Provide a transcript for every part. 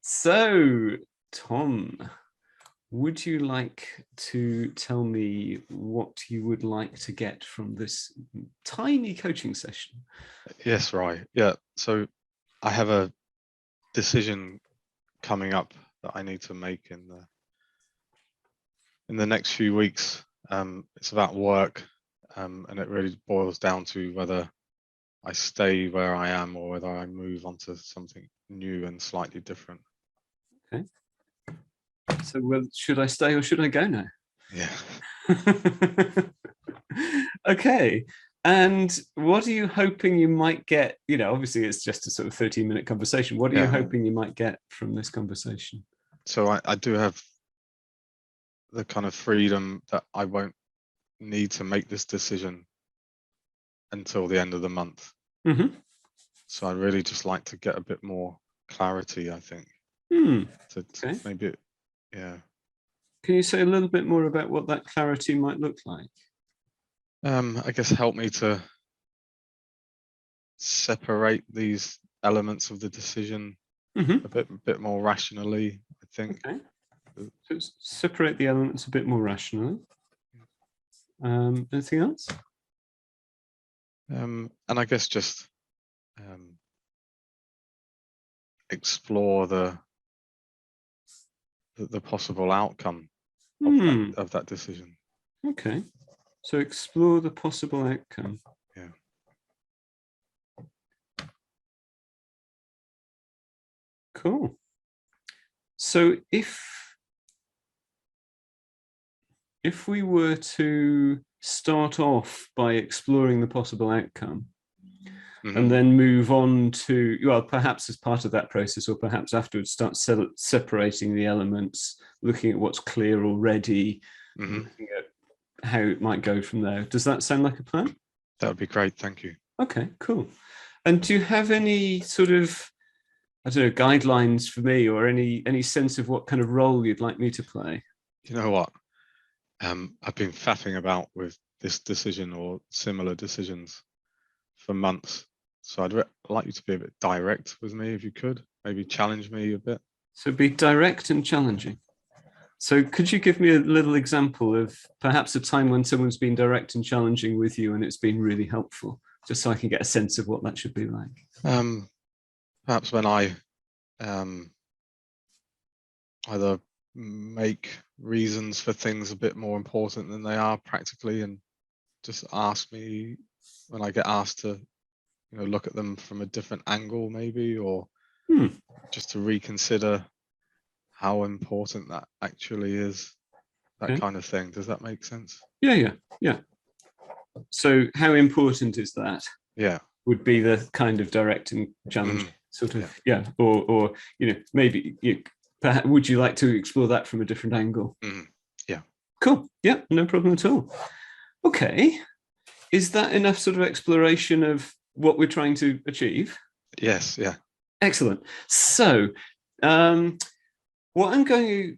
So, Tom, would you like to tell me what you would like to get from this tiny coaching session? Yes, right. Yeah. So I have a decision coming up that I need to make in the next few weeks. It's about work, and it really boils down to whether I stay where I am or whether I move on to something new and slightly different. Okay. So, well, should I stay or should I go now? Yeah. Okay. And what are you hoping you might get? You know, obviously it's just a sort of 13-minute conversation. What are you hoping you might get from this conversation? So I do have the kind of freedom that I won't need to make this decision until the end of the month. Mm-hmm. So I'd really just like to get a bit more clarity, I think. To Okay. maybe, yeah. Can you say a little bit more about what that clarity might look like? I guess help me to separate these elements of the decision a bit more rationally, I think. Okay. So separate the elements a bit more rationally. Anything else? And I guess just explore the possible outcome of that decision. Okay. So explore the possible outcome. Yeah. Cool. So if we were to start off by exploring the possible outcome and then move on to, well, perhaps as part of that process or perhaps afterwards start separating the elements, looking at what's clear already, looking at how it might go from there. Does that sound like a plan? That would be great. Thank you. Okay, cool. And do you have any sort of, I don't know, guidelines for me or any sense of what kind of role you'd like me to play? You know what? I've been faffing about with this decision or similar decisions for months. So I'd like you to be a bit direct with me if you could, maybe challenge me a bit. So be direct and challenging. So could you give me a little example of perhaps a time when someone's been direct and challenging with you and it's been really helpful, just so I can get a sense of what that should be like? Perhaps when I either make reasons for things a bit more important than they are practically, and just ask me when I get asked to, look at them from a different angle, maybe, or just to reconsider how important that actually is. That kind of thing. Does that make sense? Yeah. So how important is that? Yeah. Would be the kind of direct and challenge sort of, or maybe perhaps would you like to explore that from a different angle? Yeah. Cool. Yeah, no problem at all. Okay. Is that enough sort of exploration of what we're trying to achieve? Yes. Yeah. Excellent. So what I'm going to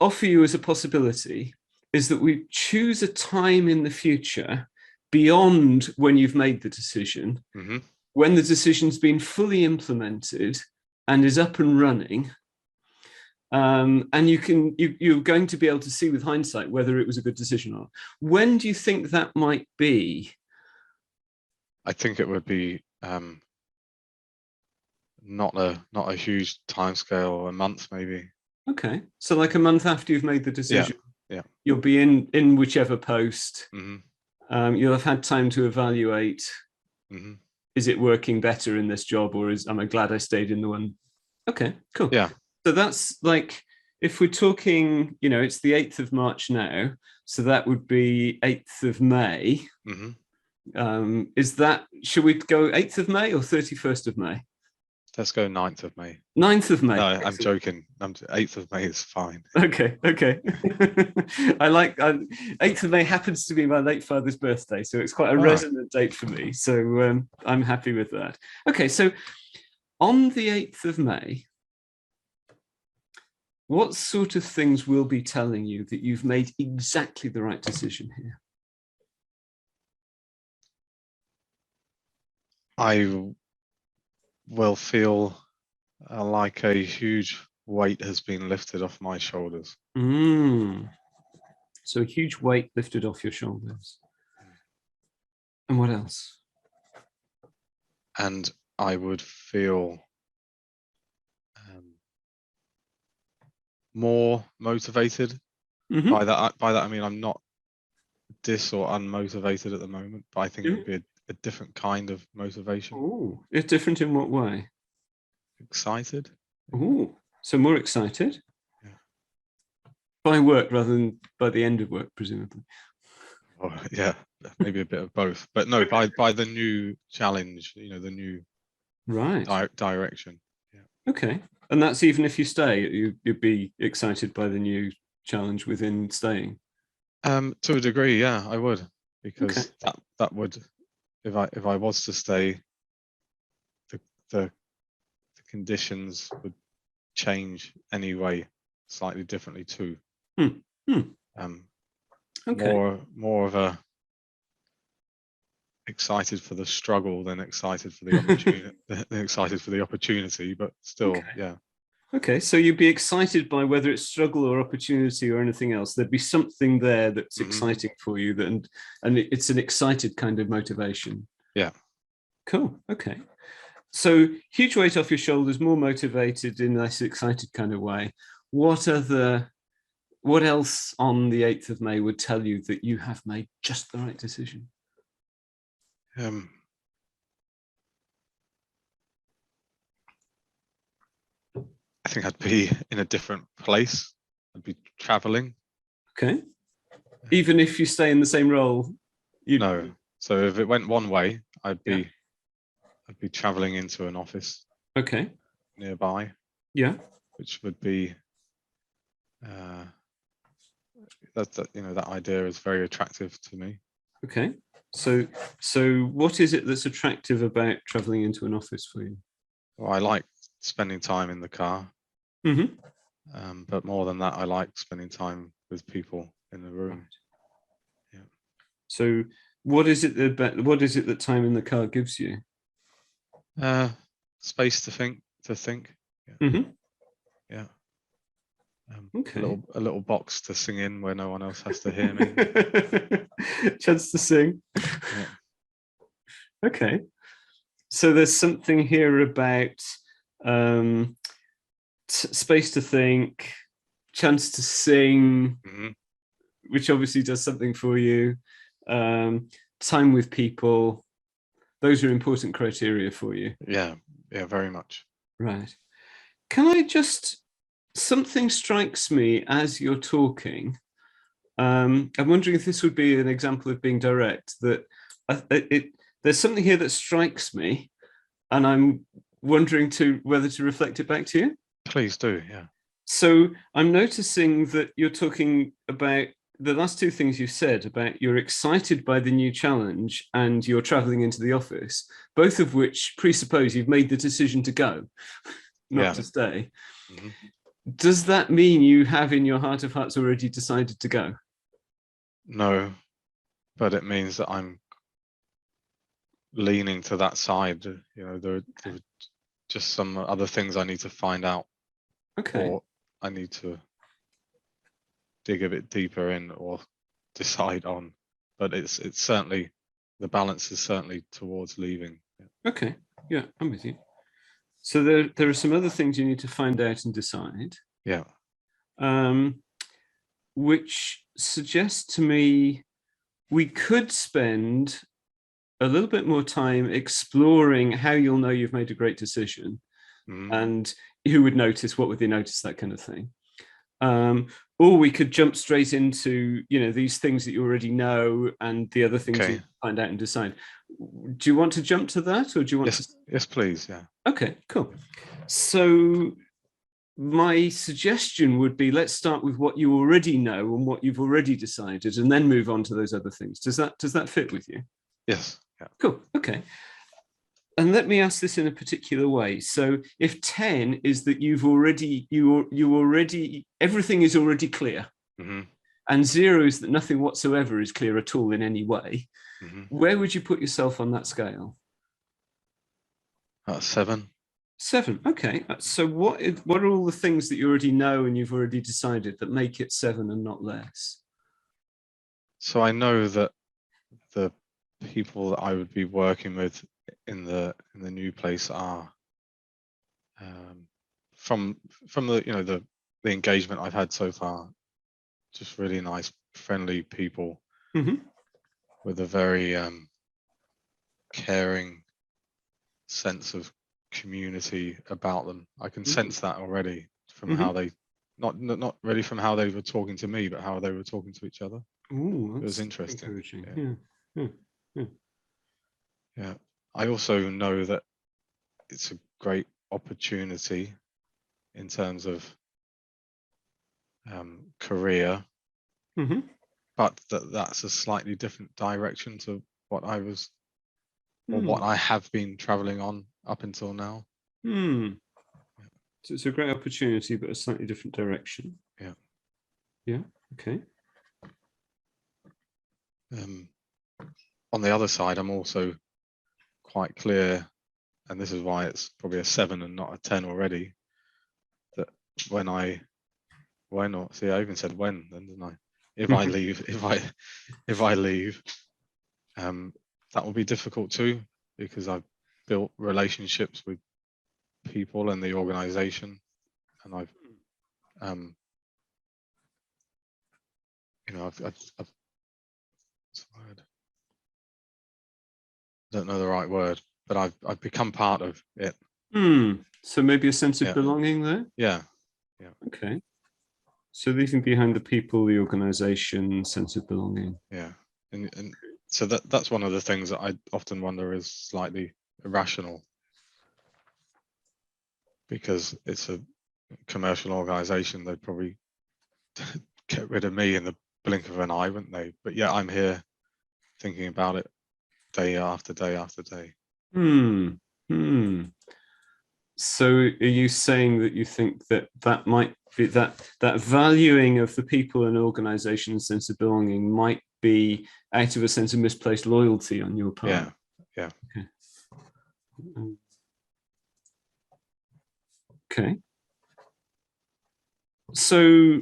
offer you as a possibility is that we choose a time in the future beyond when you've made the decision, when the decision's been fully implemented and is up and running. And you're going to be able to see with hindsight whether it was a good decision or not. When do you think that might be? I think it would be not a huge timescale, a month maybe. Okay, so like a month after you've made the decision. Yeah. You'll be in whichever post. You'll have had time to evaluate. Is it working better in this job, or am I glad I stayed in the one? Okay, cool. Yeah. So that's like, if we're talking, it's the 8th of March now, so that would be 8th of May. Should we go 8th of May or 31st of May? Let's go 9th of May. 9th of May. No, I'm joking. 8th of May is fine. Okay. I like 8th of May happens to be my late father's birthday, so it's quite a resonant date for me. So I'm happy with that. Okay, so on the 8th of May, what sort of things will be telling you that you've made exactly the right decision here? I will feel like a huge weight has been lifted off my shoulders. So a huge weight lifted off your shoulders. And what else? And I would feel more motivated. By that I mean I'm not dis or unmotivated at the moment, but I think it would be a different kind of motivation. Oh, it's different in what way? Excited. Oh, so more excited? Yeah. By work rather than by the end of work, presumably. Oh, yeah, maybe a bit of both, but no, by the new challenge, the new direction. Yeah. Okay, and that's even if you stay, you'd be excited by the new challenge within staying. To a degree, yeah, I would, because that would, if I was to stay, the conditions would change anyway, slightly differently too. More of a excited for the struggle than excited for the opportunity. Excited for the opportunity, but still, yeah. Okay, so you'd be excited by whether it's struggle or opportunity or anything else. There'd be something there that's exciting for you, and it's an excited kind of motivation. Yeah. Cool. Okay. So huge weight off your shoulders, more motivated in this excited kind of way. What else on the 8th of May would tell you that you have made just the right decision? I think I'd be in a different place. I'd be traveling. Okay. Even if you stay in the same role? No. So if it went one way, I'd be traveling into an office. Okay. Nearby. Yeah. Which would be that idea is very attractive to me. Okay. So what is it that's attractive about traveling into an office for you? Well, I like spending time in the car. But more than that, I like spending time with people in the room. Right. Yeah. So what is it that time in the car gives you? Space to think. Yeah. Yeah. Okay. A little box to sing in where no one else has to hear me. Chance to sing. Yeah. Okay. So there's something here about space to think, chance to sing, which obviously does something for you. Time with people. Those are important criteria for you. Yeah, very much. Right. Can I something strikes me as you're talking. I'm wondering if this would be an example of being direct, that there's something here that strikes me, and I'm wondering whether to reflect it back to you. Please do, yeah. So I'm noticing that you're talking about the last two things you said about you're excited by the new challenge and you're traveling into the office, both of which presuppose you've made the decision to go, not to stay. Does that mean you have in your heart of hearts already decided to go? No, but it means that I'm leaning to that side. There are just some other things I need to find out. Okay. Or I need to dig a bit deeper in or decide on. But it's certainly, the balance is certainly towards leaving. Okay. Yeah, I'm with you. So there are some other things you need to find out and decide. Yeah. Which suggests to me we could spend a little bit more time exploring how you'll know you've made a great decision, and who would notice, what would they notice, that kind of thing. Or we could jump straight into, these things that you already know and the other things you find out and decide. Do you want to jump to that, or do you want to? Yes, please. Yeah. Okay, cool. So my suggestion would be, let's start with what you already know and what you've already decided, and then move on to those other things. Does that fit with you? Yes. Yeah. Cool. Okay. And let me ask this in a particular way. So if 10 is that you already everything is already clear, and 0 is that nothing whatsoever is clear at all in any way, where would you put yourself on that scale? 7. 7. Okay. So what are all the things that you already know and you've already decided that make it 7 and not less? So I know that the people that I would be working with in the new place are from the the engagement I've had so far, just really nice, friendly people with a very caring sense of community about them. I can sense that already from how they not really from how they were talking to me, but how they were talking to each other. Ooh, it was interesting. Encouraging. Yeah. I also know that it's a great opportunity in terms of career, but that's a slightly different direction to what I was or what I have been traveling on up until now. So it's a great opportunity, but a slightly different direction. Yeah. Okay. On the other side, I'm also quite clear, and this is why it's probably a 7 and not a 10 already, that when I even said when then, didn't I? If I leave, if I leave, that will be difficult too, because I've built relationships with people and the organization, and I've I don't know the right word, but I've become part of it. So maybe a sense of belonging there. Yeah. Okay. So leaving behind the people, the organization, sense of belonging. Yeah. And so that's one of the things that I often wonder is slightly irrational, because it's a commercial organization. They'd probably get rid of me in the blink of an eye, wouldn't they? But yeah, I'm here thinking about it day after day after day. So are you saying that you think that might be that valuing of the people and organization and sense of belonging might be out of a sense of misplaced loyalty on your part? Yeah. Okay. So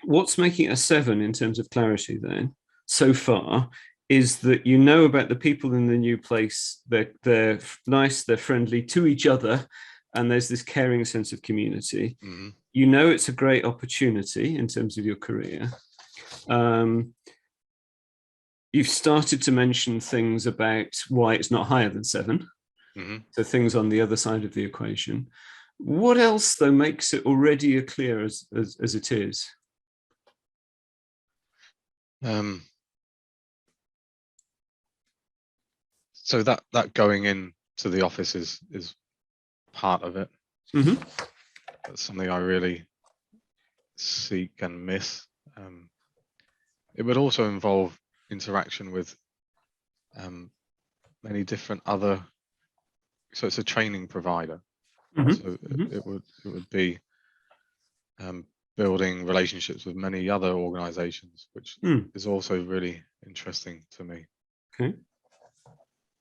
what's making it a 7 in terms of clarity then so far is that you know about the people in the new place. They're nice, they're friendly to each other, and there's this caring sense of community. You know it's a great opportunity in terms of your career. You've started to mention things about why it's not higher than 7. So things on the other side of the equation. What else, though, makes it already as clear as it is? So that going in to the office is part of it. That's something I really seek and miss. It would also involve interaction with many different other. So it's a training provider. So it would be building relationships with many other organizations, which is also really interesting to me. Okay.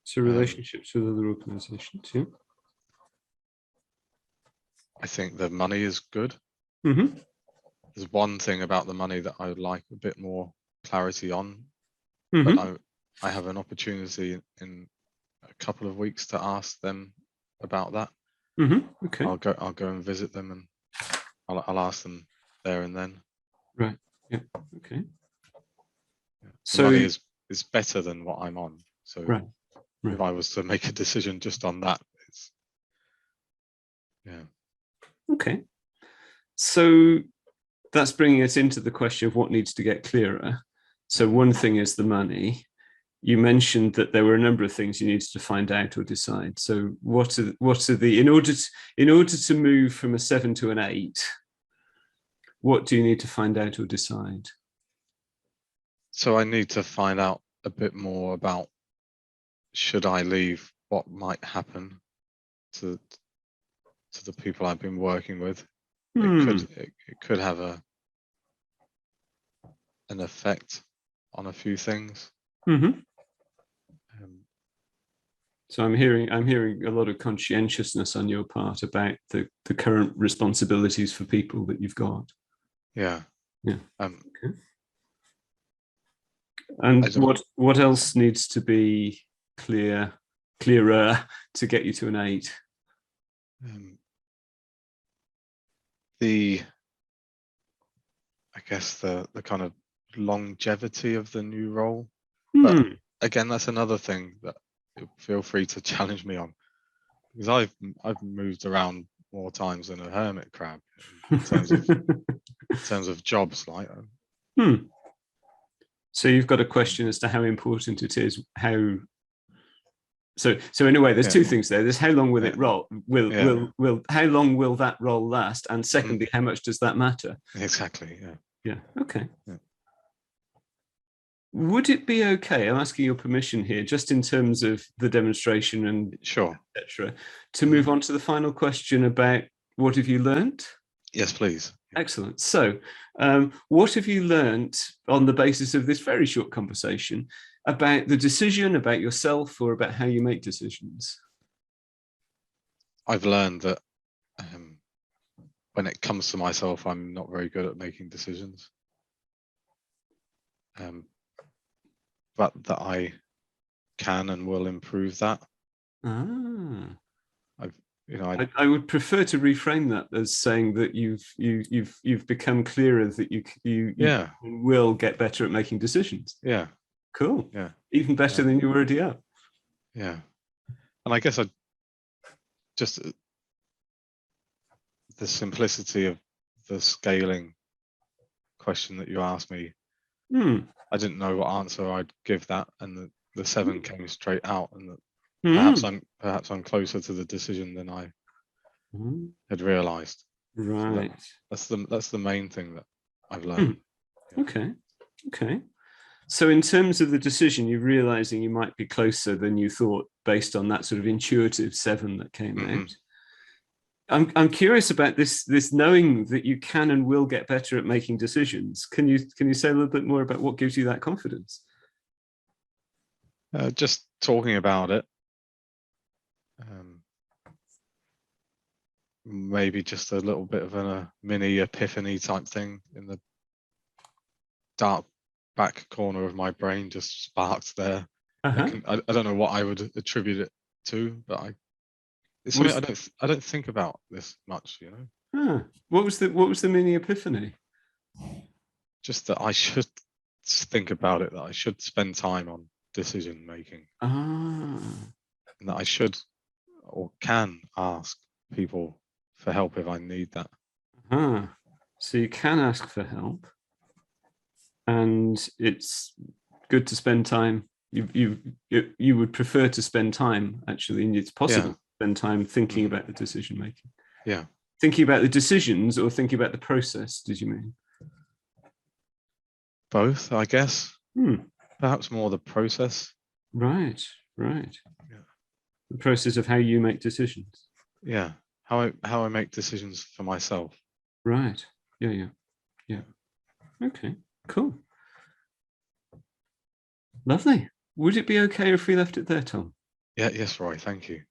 So relationships with other organizations, yeah. I think the money is good. There's one thing about the money that I would like a bit more clarity on, but I have an opportunity in a couple of weeks to ask them about that. Okay. I'll go and visit them, and I'll ask them there and then. Right. Yeah. Okay. So money is better than what I'm on. So right. If I was to make a decision just on that, it's Okay. So that's bringing us into the question of what needs to get clearer. So one thing is the money. You mentioned that there were a number of things you needed to find out or decide. So what are the in order to move from a 7 to an 8, what do you need to find out or decide? So I need to find out a bit more about, should I leave, what might happen to the people I've been working with. It could have an effect on a few things. So I'm hearing a lot of conscientiousness on your part about the current responsibilities for people that you've got. Yeah. Yeah. Okay. And what else needs to be clearer to get you to an 8? I guess the kind of longevity of the new role. But again, that's another thing that feel free to challenge me on, because I've moved around more times than a hermit crab in terms of jobs, like. So you've got a question as to how important it is. So in a way, there's two things there. There's how long will it roll? How long will that role last? And secondly, how much does that matter? Exactly. Yeah. Yeah. Okay. Yeah. Would it be okay? I'm asking your permission here, just in terms of the demonstration and sure, etc., to move on to the final question about what have you learnt? Yes, please. Excellent. So, what have you learnt on the basis of this very short conversation about the decision, about yourself, or about how you make decisions? I've learned that when it comes to myself, I'm not very good at making decisions. But that I can and will improve that. I would prefer to reframe that as saying that you've become clearer that you will get better at making decisions. Yeah. Cool. Yeah. Even better than you already are. Yeah. And I guess just the simplicity of the scaling question that you asked me. I didn't know what answer I'd give that, and the 7 came straight out, and that perhaps I'm closer to the decision than I had realized. Right. So that's the main thing that I've learned. Okay. So in terms of the decision, you're realizing you might be closer than you thought based on that sort of intuitive 7 that came out. I'm curious about this knowing that you can and will get better at making decisions. Can you say a little bit more about what gives you that confidence? Just talking about it. Maybe just a little bit of a mini epiphany type thing in the dark back corner of my brain just sparked there. I don't know what I would attribute it to, but it's something I don't think about this much, you know. What was the mini epiphany? Just that I should think about it, that I should spend time on decision making. And that I should or can ask people for help if I need that. So you can ask for help, and it's good to spend time. You would prefer to spend time, actually, and it's possible to spend time thinking about the decision making. Yeah. Thinking about the decisions or thinking about the process, did you mean? Both, I guess. Perhaps more the process. Right. Yeah. The process of how you make decisions. Yeah. How I make decisions for myself. Right. Yeah. Okay, cool. Lovely. Would it be okay if we left it there, Tom? Yes, Roy, thank you.